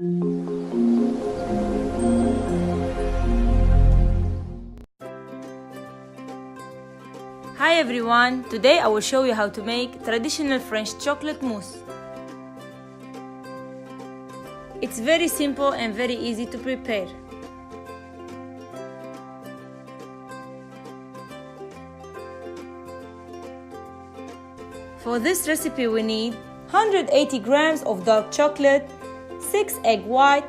Hi everyone! Today I will show you how to make traditional French chocolate mousse. It's very simple and very easy to prepare. For this recipe we need 180 grams of dark chocolate, 6 egg white,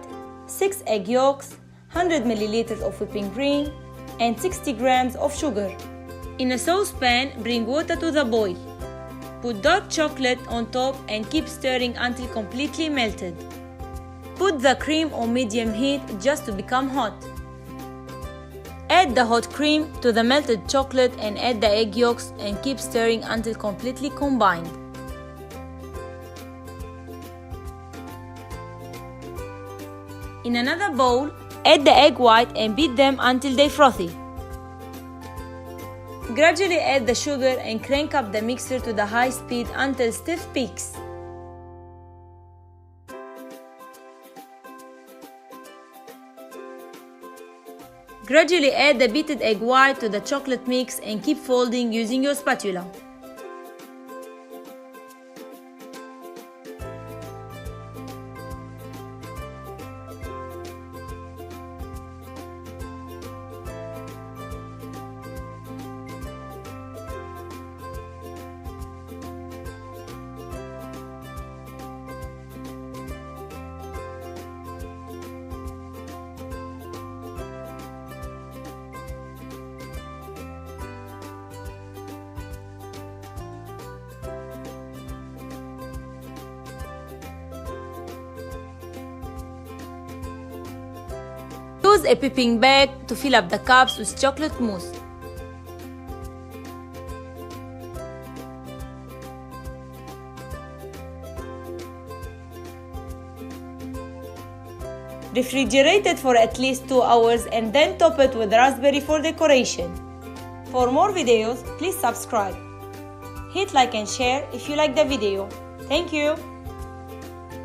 6 egg yolks, 100 milliliters of whipping cream, and 60 grams of sugar. In a saucepan, bring water to the boil. Put dark chocolate on top and keep stirring until completely melted. Put the cream on medium heat just to become hot. Add the hot cream to the melted chocolate and add the egg yolks and keep stirring until completely combined. In another bowl, add the egg white and beat them until they frothy. Gradually add the sugar and crank up the mixture to the high speed until stiff peaks. Gradually add the beaten egg white to the chocolate mix and keep folding using your spatula. Use a piping bag to fill up the cups with chocolate mousse. Refrigerate it for at least 2 hours and then top it with raspberry for decoration. For more videos, please subscribe. Hit like and share if you like the video. Thank you.